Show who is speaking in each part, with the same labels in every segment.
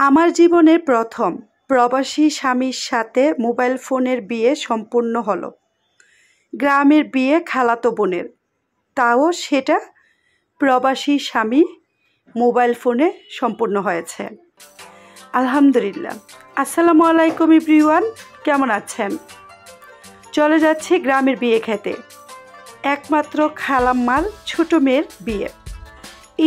Speaker 1: আমার জীবনের প্রথম প্রবাসী স্বামীর সাথে মোবাইল ফোনের বিয়ে সম্পূর্ণ হলো। গ্রামের বিয়ে খালাতো বোনের, তাও সেটা প্রবাসী স্বামী মোবাইল ফোনে সম্পূর্ণ হয়েছে। আলহামদুলিল্লাহ। আসসালামু আলাইকুম এভরিওয়ান, কেমন আছেন? চলে যাচ্ছি গ্রামের বিয়ে খেতে। একমাত্র খালাম্মার ছোট মেয়ের বিয়ে।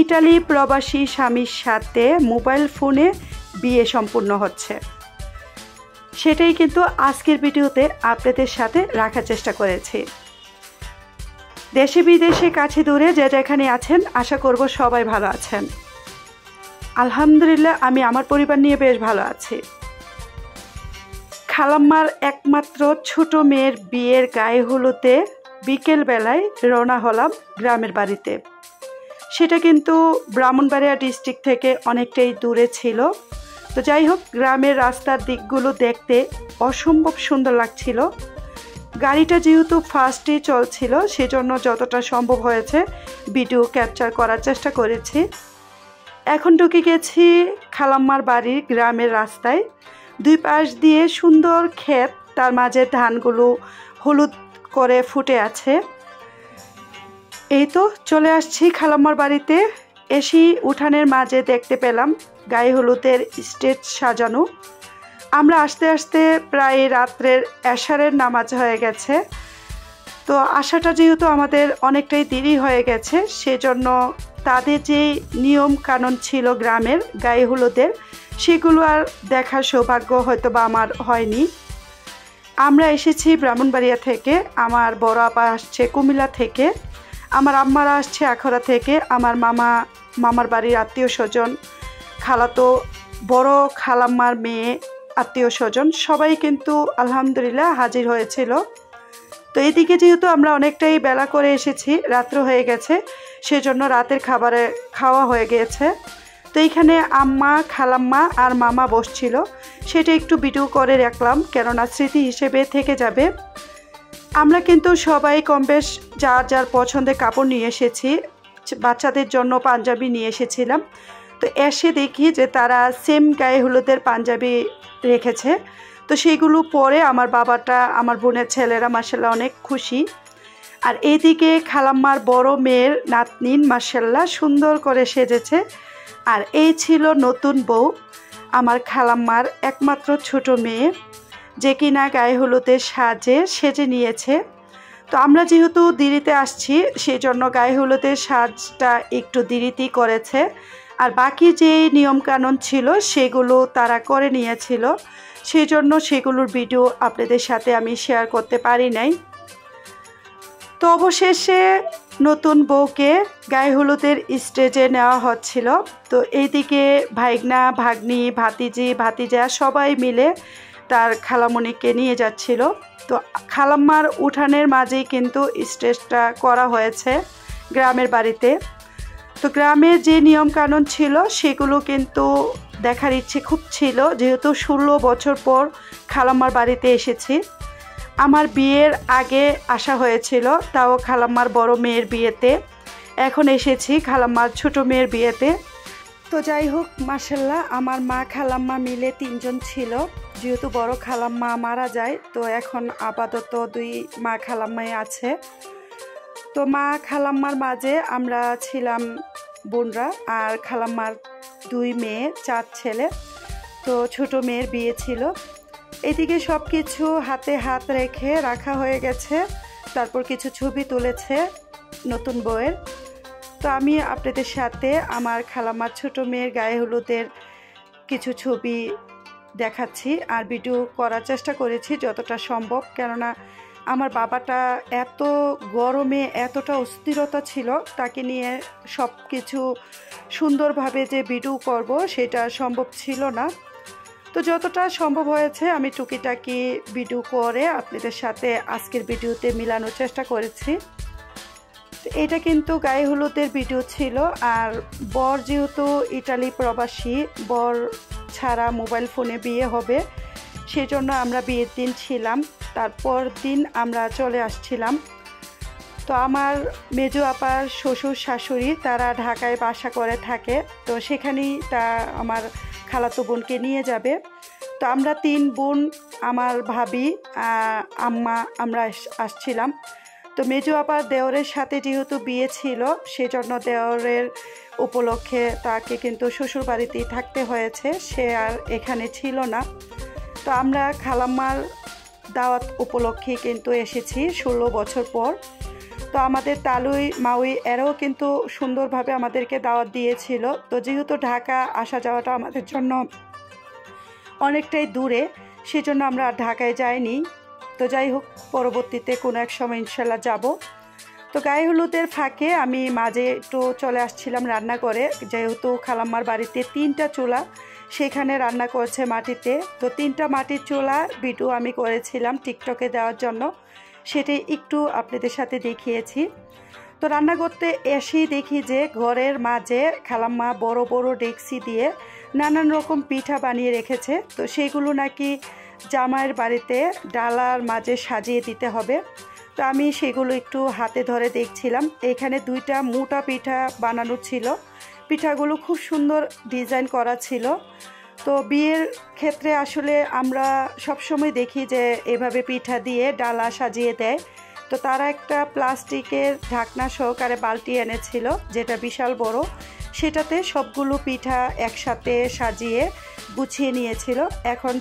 Speaker 1: ইটালি প্রবাসী স্বামীর সাথে মোবাইল ফোনে বিয়ে সম্পূর্ণ হচ্ছে, সেটাই কিন্তু আজকের ভিডিওতে আপনাদের সাথে রাখার চেষ্টা করেছি। দেশে বিদেশে কাছে দূরে যে যেখানে আছেন, আশা করব সবাই ভালো আছেন। আলহামদুলিল্লাহ, আমি আমার পরিবার নিয়ে বেশ ভালো আছি। খালাম্মার একমাত্র ছোট মেয়ের বিয়ের গায়ে হলুদে বিকেলবেলায় রওনা হলাম গ্রামের বাড়িতে। সেটা কিন্তু ব্রাহ্মণবাড়িয়া ডিস্ট্রিক্ট থেকে অনেকটাই দূরে ছিল। তো যাই হোক, গ্রামের রাস্তার দিকগুলো দেখতে অসম্ভব সুন্দর লাগছিল। গাড়িটা যেহেতু ফাস্টে চলছিল, সেজন্য যতটা সম্ভব হয়েছে ভিডিও ক্যাপচার করার চেষ্টা করেছি। এখন ঢুকে গেছি খালাম্মার বাড়ির গ্রামের রাস্তায়। দুই পাশ দিয়ে সুন্দর ক্ষেত, তার মাঝে ধানগুলো হলুদ করে ফুটে আছে। এই তো চলে আসছি খালাম্মার বাড়িতে। এসেই উঠানের মাঝে দেখতে পেলাম গায়ে হলুদের স্টেজ সাজানো। আমরা আস্তে আস্তে প্রায় রাত্রের এশারের নামাজ হয়ে গেছে। তো আসাটা যেহেতু আমাদের অনেকটাই দেরি হয়ে গেছে, সেজন্য তাদের যে নিয়ম কানুন ছিল গ্রামের গায়ে হলুদের, সেগুলো আর দেখার সৌভাগ্য হয়তো বা আমার হয়নি। আমরা এসেছি ব্রাহ্মণবাড়িয়া থেকে, আমার বড় আপা আসছে কুমিল্লা থেকে, আমার আম্মারা আসছে আখড়া থেকে, আমার মামার বাড়ির আত্মীয় স্বজন, খালাতো বড় খালাম্মার মেয়ে আত্মীয় স্বজন সবাই কিন্তু আলহামদুলিল্লাহ হাজির হয়েছিল। তো এদিকে যেহেতু আমরা অনেকটাই বেলা করে এসেছি, রাত্র হয়ে গেছে, সেজন্য রাতের খাবারে খাওয়া হয়ে গিয়েছে। তো এইখানে আম্মা, খালাম্মা আর মামা বসছিল, সেটা একটু ভিডিও করে রাখলাম, কেননা স্মৃতি হিসেবে থেকে যাবে। আমরা কিন্তু সবাই কম বেশ যার যার পছন্দের কাপড় নিয়ে এসেছি। বাচ্চাদের জন্য পাঞ্জাবি নিয়ে এসেছিলাম। তো এসে দেখি যে তারা সেম গায়ে হলুদের পাঞ্জাবি রেখেছে। তো সেইগুলো পরে আমার বাবাটা, আমার বোনের ছেলেরা মাশাআল্লাহ অনেক খুশি। আর এইদিকে খালাম্মার বড় মেয়ের নাতনিন মাশাআল্লাহ সুন্দর করে সেজেছে। আর এই ছিল নতুন বউ, আমার খালাম্মার একমাত্র ছোট মেয়ে, যে কিনা গায়ে হলুদের সেজে নিয়েছে। তো আমরা যেহেতু দেরিতে আসছি, সেই জন্য গায়ে হলুদের সাজটা একটু দেরিতেই করেছে। আর বাকি যে নিয়মকানুন ছিল সেগুলো তারা করে নিয়েছিল, সেই জন্য সেগুলোর ভিডিও আপনাদের সাথে আমি শেয়ার করতে পারি নাই। তো অবশেষে নতুন বউকে গায়ে হলুদের স্টেজে নেওয়া হচ্ছিল। তো এইদিকে ভাইগনা, ভাগ্নি, ভাতিজি, ভাতিজা সবাই মিলে তার খালামণিকে নিয়ে যাচ্ছিল। তো খালাম্মার উঠানের মাঝেই কিন্তু স্টেজটা করা হয়েছে গ্রামের বাড়িতে। তো গ্রামের যে নিয়মকানুন ছিল সেগুলো কিন্তু দেখার ইচ্ছে খুব ছিল, যেহেতু 16 বছর পর খালাম্মার বাড়িতে এসেছি। আমার বিয়ের আগে আসা হয়েছিল, তাও খালাম্মার বড় মেয়ের বিয়েতে। এখন এসেছি খালাম্মার ছোট মেয়ের বিয়েতে। তো যাই হোক, মাশাআল্লাহ আমার মা খালাম্মা মিলে 3 জন ছিল। যেহেতু বড় খালাম্মা মারা যায়, তো এখন আপাতত 2 মা খালাম্মাই আছে। তো মা খালাম্মার মাঝে আমরা ছিলাম বোনরা, আর খালাম্মার 2 মেয়ে 4 ছেলে। তো ছোট মেয়ের বিয়ে ছিল। এদিকে সব কিছু হাতে হাত রেখে রাখা হয়ে গেছে। তারপর কিছু ছবি তুলেছে নতুন বউয়ের। তো আমি আপনাদের সাথে আমার খালাম্মার ছোট মেয়ের গায়ে হলুদের কিছু ছবি দেখাচ্ছি আর ভিডিও করার চেষ্টা করেছি যতটা সম্ভব, কেননা আমার বাবাটা এত গরমে এতটা অস্থিরতা ছিল, তাকে নিয়ে সব কিছু সুন্দরভাবে যে ভিডিও করব সেটা সম্ভব ছিল না। তো যতটা সম্ভব হয়েছে আমি টুকিটাকি ভিডিও করে আপনাদের সাথে আজকের ভিডিওতে মিলানোর চেষ্টা করেছি। এটা কিন্তু গায়ে হলুদের ভিডিও ছিল। আর বর যেহেতু ইটালি প্রবাসী, বর ছাড়া মোবাইল ফোনে বিয়ে হবে, সেজন্য আমরা বিয়ের দিন ছিলাম, তারপর দিন আমরা চলে আসছিলাম। তো আমার মেজো আপার শ্বশুর শাশুড়ি তারা ঢাকায় বাসা করে থাকে, তো সেখানেই আমার খালাতো বোনকে নিয়ে যাবে। তো আমরা 3 বোন, আমার ভাবি, আম্মা, আমরা আসছিলাম। তো মেজো আপার দেওরের সাথে যেহেতু বিয়ে ছিল, সেজন্য দেওরের উপলক্ষে তাকে কিন্তু শ্বশুর বাড়িতেই থাকতে হয়েছে, সে আর এখানে ছিল না। তো আমরা খালাম্মার দাওয়াত উপলক্ষে কিন্তু এসেছি 16 বছর পর। তো আমাদের তালুই মাউই এরাও কিন্তু সুন্দরভাবে আমাদেরকে দাওয়াত দিয়েছিল। তো যেহেতু ঢাকা আসা যাওয়াটা আমাদের জন্য অনেকটাই দূরে, সেজন্য আমরা ঢাকায় যাইনি। তো যাই হোক, পরবর্তীতে কোনো এক সময় ইনশাল্লাহ যাব। তো গায়ে হলুদের ফাঁকে আমি মাঝে একটু চলে আসছিলাম রান্না করে, যেহেতু খালাম্মার বাড়িতে 3টা চুলা, সেখানে রান্না করছে মাটিতে। তো 3টা মাটির চুলার ভিডিও আমি করেছিলাম টিকটকে দেওয়ার জন্য, সেটাই একটু আপনাদের সাথে দেখিয়েছি। তো রান্না করতে এসেই দেখি যে ঘরের মাঝে খালাম্মা বড় বড় ডেকচি দিয়ে নানান রকম পিঠা বানিয়ে রেখেছে। তো সেইগুলো নাকি জামাইয়ের বাড়িতে ডালার মাঝে সাজিয়ে দিতে হবে। তো আমি সেগুলো একটু হাতে ধরে দেখছিলাম। এখানে 2টা মোটা পিঠা বানানো ছিল, পিঠাগুলো খুব সুন্দর ডিজাইন করা ছিল। তো বিয়ের ক্ষেত্রে আসলে আমরা সবসময় দেখি যে এভাবে পিঠা দিয়ে ডালা সাজিয়ে দেয়। তো তারা একটা প্লাস্টিকের ঢাকনা সহকারে বালতি এনেছিল, যেটা বিশাল বড়, সেটাতে সবগুলো পিঠা একসাথে সাজিয়ে গুছিয়ে নিয়েছিল। এখন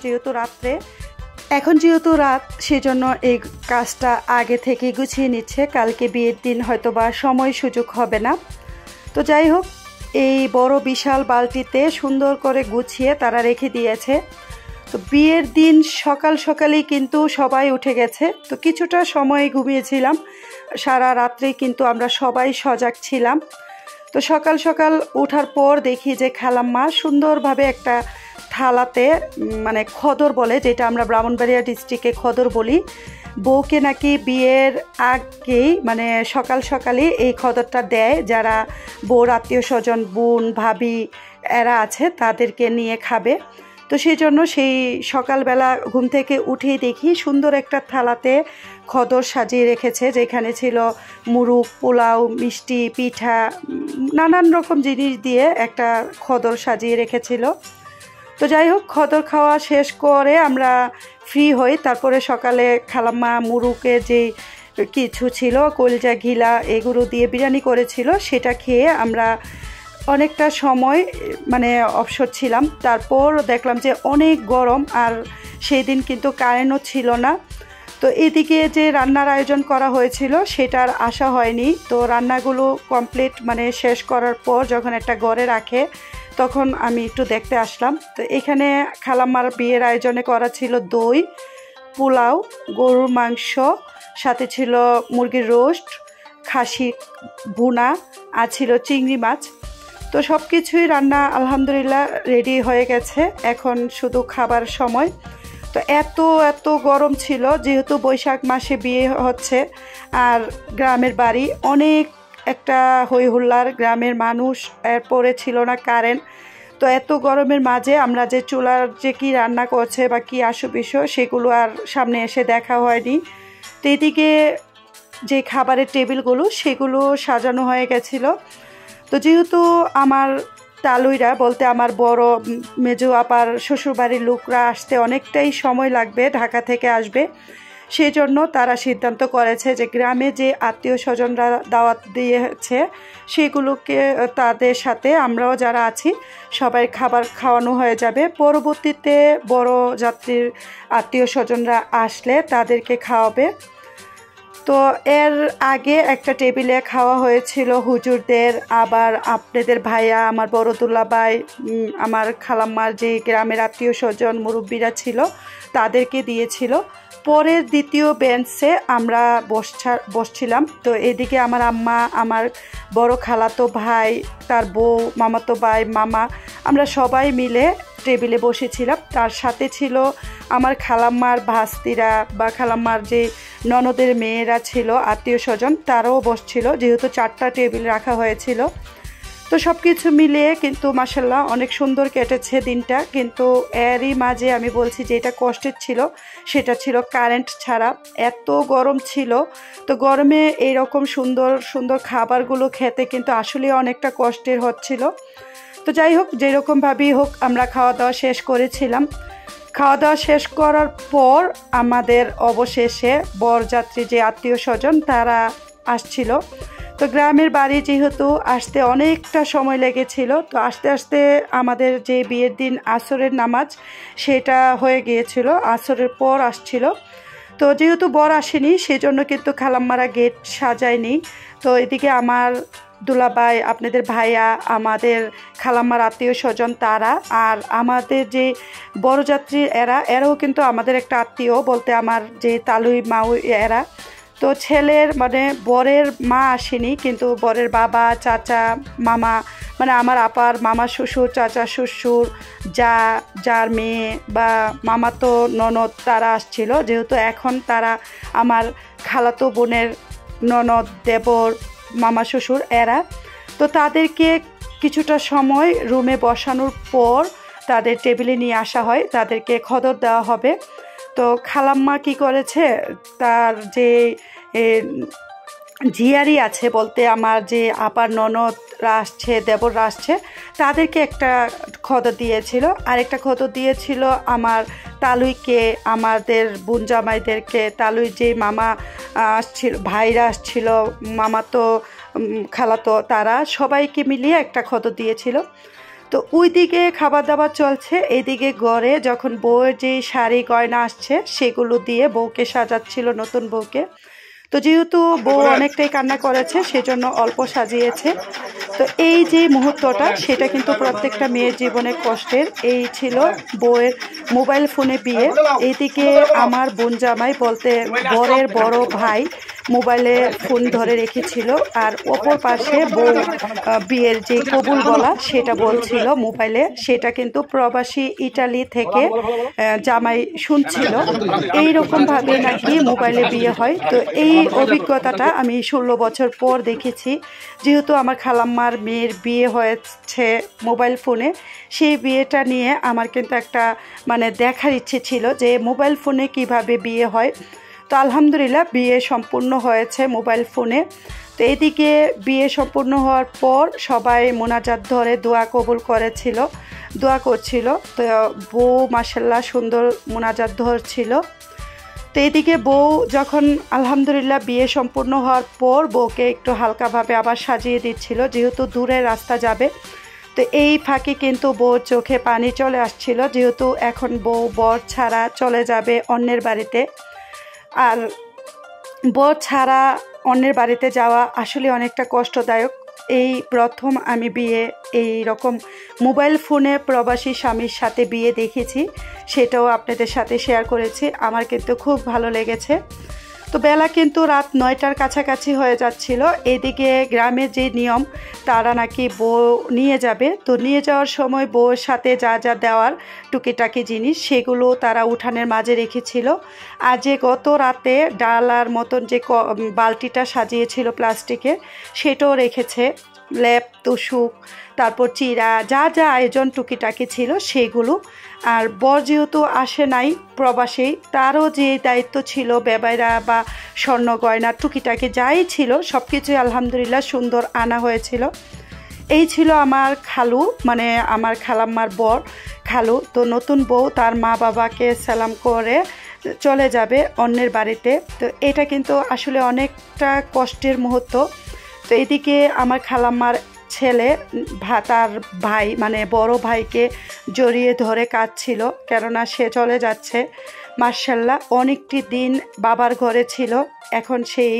Speaker 1: যেহেতু রাত, সেজন্য এই কাজটা আগে থেকে গুছিয়ে নিচ্ছে, কালকে বিয়ের দিন হয়তো বা সময় সুযোগ হবে না। তো যাই হোক, এই বড় বিশাল বালতিতে সুন্দর করে গুছিয়ে তারা রেখে দিয়েছে। তো বিয়ের দিন সকালেই কিন্তু সবাই উঠে গেছে। তো কিছুটা সময় ঘুমিয়েছিলাম, সারা রাত্রে কিন্তু আমরা সবাই সজাগ ছিলাম। তো সকাল ওঠার পর দেখি যে খালাম্মা সুন্দরভাবে একটা থালাতে, মানে খদর বলে, যেটা আমরা ব্রাহ্মণবাড়িয়া ডিস্ট্রিক্টে খদর বলি, বউকে নাকি বিয়ের আগেই মানে সকালে এই খদরটা দেয়, যারা বউর আত্মীয় স্বজন, বোন, ভাবি এরা আছে তাদেরকে নিয়ে খাবে। তো সেই জন্য সেই সকালবেলা ঘুম থেকে উঠেই দেখি সুন্দর একটা থালাতে খদর সাজিয়ে রেখেছে, যেখানে ছিল মুরগ, পোলাও, মিষ্টি, পিঠা, নানান রকম জিনিস দিয়ে একটা খদর সাজিয়ে রেখেছিল। তো যাই হোক, খদর খাওয়া শেষ করে আমরা ফ্রি হই। তারপরে সকালে খালাম্মা মুরুকের যে কিছু ছিল, কলজা, ঘিলা, এগুলো দিয়ে বিরিয়ানি করেছিল, সেটা খেয়ে আমরা অনেকটা সময় মানে অবসর ছিলাম। তারপর দেখলাম যে অনেক গরম, আর সেই দিন কিন্তু কারেন্টও ছিল না। তো এদিকে যে রান্নার আয়োজন করা হয়েছিল সেটার আশা হয়নি। তো রান্নাগুলো কমপ্লিট মানে শেষ করার পর যখন একটা ঘরে রাখে, তখন আমি একটু দেখতে আসলাম। তো এখানে খালাম্মার বিয়ের আয়োজনে করা ছিল দই, পোলাও, গরুর মাংস, সাথে ছিল মুরগির রোস্ট, খাসি ভুনা, আর ছিল চিংড়ি মাছ। তো সব কিছুই রান্না আলহামদুলিল্লাহ রেডি হয়ে গেছে, এখন শুধু খাবার সময়। তো এত গরম ছিল, যেহেতু বৈশাখ মাসে বিয়ে হচ্ছে আর গ্রামের বাড়ি, অনেক একটা হই হুল্লার, গ্রামের মানুষ, এরপরে ছিল না কারেন্ট। তো এত গরমের মাঝে আমরা যে চুলার যে কি রান্না করছে বা কি আসো বিষয়, সেগুলো আর সামনে এসে দেখা হয়নি। তো এদিকে যে খাবারের টেবিলগুলো সেগুলো সাজানো হয়ে গেছিলো। তো যেহেতু আমার তালুইরা বলতে আমার বড় মেজো আপার শ্বশুরবাড়ির লোকরা আসতে অনেকটাই সময় লাগবে, ঢাকা থেকে আসবে, সেই জন্য তারা সিদ্ধান্ত করেছে যে গ্রামে যে আত্মীয় স্বজনরা দাওয়াত দিয়েছে সেগুলোকে তাদের সাথে আমরাও যারা আছি সবাই খাবার খাওয়ানো হয়ে যাবে। পরবর্তীতে বড় যাত্রীর আত্মীয় স্বজনরা আসলে তাদেরকে খাওয়াবে। তো এর আগে একটা টেবিলে খাওয়া হয়েছিল হুজুরদের, আবার আপনাদের ভাইয়া, আমার বড় দুলাভাই, আমার খালাম্মার যে গ্রামের আত্মীয় স্বজন মুরব্বীরা ছিল তাদেরকে দিয়েছিল। পরের দ্বিতীয় বেঞ্চে আমরা বসছিলাম। তো এদিকে আমার আম্মা, আমার বড় খালাতো ভাই, তার বউ, মামাতো ভাই, মামা, আমরা সবাই মিলে টেবিলে বসেছিলাম। তার সাথে ছিল আমার খালাম্মার ভাস্তিরা বা খালাম্মার যে ননদের মেয়েরা ছিল আত্মীয় স্বজন, তারাও বসছিল, যেহেতু 4টা টেবিল রাখা হয়েছিল। তো সব কিছু মিলিয়ে কিন্তু মাশাল্লাহ অনেক সুন্দর কেটেছে দিনটা। কিন্তু এরই মাঝে আমি বলছি যে এটা কষ্টের ছিল, সেটা ছিল কারেন্ট ছাড়া। এত গরম ছিল, তো গরমে এইরকম সুন্দর সুন্দর খাবারগুলো খেতে কিন্তু আসলে অনেকটা কষ্টের হচ্ছিল। তো যাই হোক, যেরকমভাবেই হোক আমরা খাওয়া দাওয়া শেষ করেছিলাম। খাওয়া দাওয়া শেষ করার পর আমাদের অবশেষে বরযাত্রী যে আত্মীয় স্বজন তারা আসছিল। তো গ্রামের বাড়ি যেহেতু আসতে অনেকটা সময় লেগেছিল, তো আস্তে আস্তে আমাদের যে বিয়ের দিন আসরের নামাজ সেটা হয়ে গিয়েছিল, আসরের পর আসছিল। তো যেহেতু বর আসেনি সেজন্য কিন্তু খালাম্মারা গেট সাজায়নি। তো এদিকে আমার দুলাভাই, আপনাদের ভাইয়া, আমাদের খালাম্মার আত্মীয় স্বজন তারা, আর আমাদের যে বরযাত্রী এরাও কিন্তু আমাদের একটা আত্মীয়, বলতে আমার যে তালুই মাউ এরা। তো ছেলের মানে বরের মা আসেনি, কিন্তু বরের বাবা, চাচা, মামা, মানে আমার আপার মামা শ্বশুর, চাচা শ্বশুর, যার মেয়ে বা মামাতো ননদ তারা আসছিল। যেহেতু এখন তারা আমার খালাতো বোনের ননদ, দেবর, মামা শ্বশুর এরা। তো তাদেরকে কিছুটা সময় রুমে বসানোর পর তাদের টেবিলে নিয়ে আসা হয়, তাদেরকে খদর দেওয়া হবে। তো খালাম্মা কি করেছে, তার যে জিয়ারি আছে, বলতে আমার যে আপার ননদরা আসছে, দেবররা আসছে, তাদেরকে একটা খদর দিয়েছিল। আরেকটা খদর দিয়েছিল আমার তালুইকে, আমাদের বোন জামাইদেরকে, তালুই যে মামা আসছিল, ভাইরা আসছিল, মামাতো, খালাতো, তারা সবাইকে মিলিয়ে একটা খদর দিয়েছিল। তো ওইদিকে খাবার দাবার চলছে, এদিকে ঘরে যখন বউয়ের যে শাড়ি গয়না আসছে সেগুলো দিয়ে বউকে সাজাচ্ছিল, নতুন বউকে। তো যেহেতু বউ অনেকটাই কান্না করেছে সেজন্য অল্প সাজিয়েছে। তো এই যে মুহূর্তটা সেটা কিন্তু প্রত্যেকটা মেয়ের জীবনে কষ্টের। এই ছিল বউয়ের মোবাইল ফোনে বিয়ে। এইদিকে আমার বোন জামাই, বলতে বরের বড় ভাই, মোবাইলে ফোন ধরে রেখেছিল, আর অপর পাশে বউ বিয়ের যে কবুল বলা সেটা বলছিল মোবাইলে। সেটা কিন্তু প্রবাসী ইটালি থেকে জামাই শুনছিল। এইরকমভাবে নাকি মোবাইলে বিয়ে হয়। তো এই অভিজ্ঞতাটা আমি 16 বছর পর দেখেছি। যেহেতু আমার খালাম্মার মেয়ের বিয়ে হয়েছে মোবাইল ফোনে, সেই বিয়েটা নিয়ে আমার কিন্তু একটা মানে দেখার ইচ্ছে ছিল যে মোবাইল ফোনে কিভাবে বিয়ে হয়। তো আলহামদুলিল্লাহ বিয়ে সম্পূর্ণ হয়েছে মোবাইল ফোনে। তো এদিকে বিয়ে সম্পূর্ণ হওয়ার পর সবাই মোনাজাত ধরে দোয়া কবুল করেছিল, দোয়া করছিল। তো বউ মাশাআল্লাহ সুন্দর মোনাজাত ধরছিল। তো এদিকে বউ যখন আলহামদুলিল্লাহ বিয়ে সম্পূর্ণ হওয়ার পর বউকে একটু হালকাভাবে আবার সাজিয়ে দিচ্ছিল, যেহেতু দূরে রাস্তা যাবে। তো এই ফাঁকে কিন্তু বউর চোখে পানি চলে আসছিল, যেহেতু এখন বউ বর ছাড়া চলে যাবে অন্যের বাড়িতে। আর বর ছাড়া অন্যের বাড়িতে যাওয়া আসলে অনেকটা কষ্টদায়ক। এই প্রথম আমি বিয়ে এই রকম মোবাইল ফোনে প্রবাসী স্বামীর সাথে বিয়ে দেখেছি, সেটাও আপনাদের সাথে শেয়ার করেছি। আমার কিন্তু খুব ভালো লেগেছে। তো বেলা কিন্তু রাত 9টার কাছাকাছি হয়ে যাচ্ছিল। এদিকে গ্রামের যে নিয়ম, তারা নাকি বউ নিয়ে যাবে। তো নিয়ে যাওয়ার সময় বউয়ের সাথে যা যা দেওয়ার টুকিটাকি জিনিস সেগুলো তারা উঠানের মাঝে রেখেছিল। আর যে গত রাতে ডালার মতন যে বালতিটা সাজিয়েছিল প্লাস্টিকের, সেটাও রেখেছে। লেপ, তুষুক, তারপর চিরা, যা যা আয়োজন টুকিটাকি ছিল সেগুলো। আর বর যেহেতু আসে নাই প্রবাসী, তারও যে দায়িত্ব ছিল বেবাইরা বা স্বর্ণ গয়না টুকিটাকি যাই ছিল সব কিছুই আলহামদুলিল্লাহ সুন্দর আনা হয়েছিল। এই ছিল আমার খালু, মানে আমার খালাম্মার বর খালু। তো নতুন বউ তার মা বাবাকে সালাম করে চলে যাবে অন্যের বাড়িতে। তো এটা কিন্তু আসলে অনেকটা কষ্টের মুহূর্ত। তো এদিকে আমার খালাম্মার ছেলে তার ভাই, মানে বড় ভাইকে জড়িয়ে ধরে কাঁদছিল, কেননা সে চলে যাচ্ছে। মাশাআল্লাহ অনেকটি দিন বাবার ঘরে ছিল, এখন সেই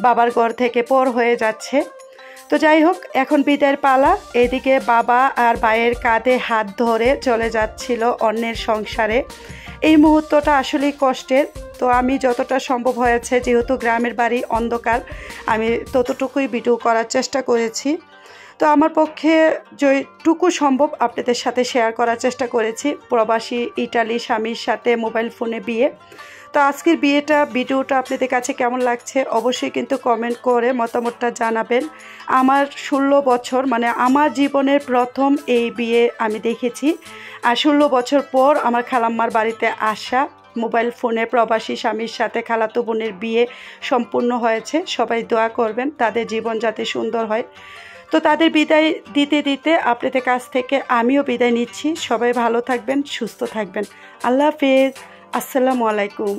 Speaker 1: বাবার ঘর থেকে পর হয়ে যাচ্ছে। তো যাই হোক, এখন বিদায়ের পালা। এদিকে বাবা আর ভাইয়ের কাঁধে হাত ধরে চলে যাচ্ছিল অন্যের সংসারে। এই মুহূর্তটা আসলেই কষ্টের। তো আমি যতটা সম্ভব হয়েছে, যেহেতু গ্রামের বাড়ি অন্ধকার, আমি ততটুকুই ভিডিও করার চেষ্টা করেছি। তো আমার পক্ষে যেটুকু সম্ভব আপনাদের সাথে শেয়ার করার চেষ্টা করেছি। প্রবাসী ইটালি স্বামীর সাথে মোবাইল ফোনে বিয়ে। তো আজকের ভিডিওটা আপনাদের কাছে কেমন লাগছে অবশ্যই কিন্তু কমেন্ট করে মতামতটা জানাবেন। আমার 16 বছর, মানে আমার জীবনের প্রথম এই বিয়ে আমি দেখেছি। আর 16 বছর পর আমার খালাম্মার বাড়িতে আসা মোবাইল ফোনে প্রবাসী স্বামীর সাথে খালাতো বোনের বিয়ে সম্পূর্ণ হয়েছে। সবাই দোয়া করবেন তাদের জীবন যাতে সুন্দর হয়। তো তাদের বিদায় দিতে দিতে আপনাদের কাছ থেকে আমিও বিদায় নিচ্ছি। সবাই ভালো থাকবেন, সুস্থ থাকবেন। আল্লাহ হাফেজ। আসসালামু আলাইকুম।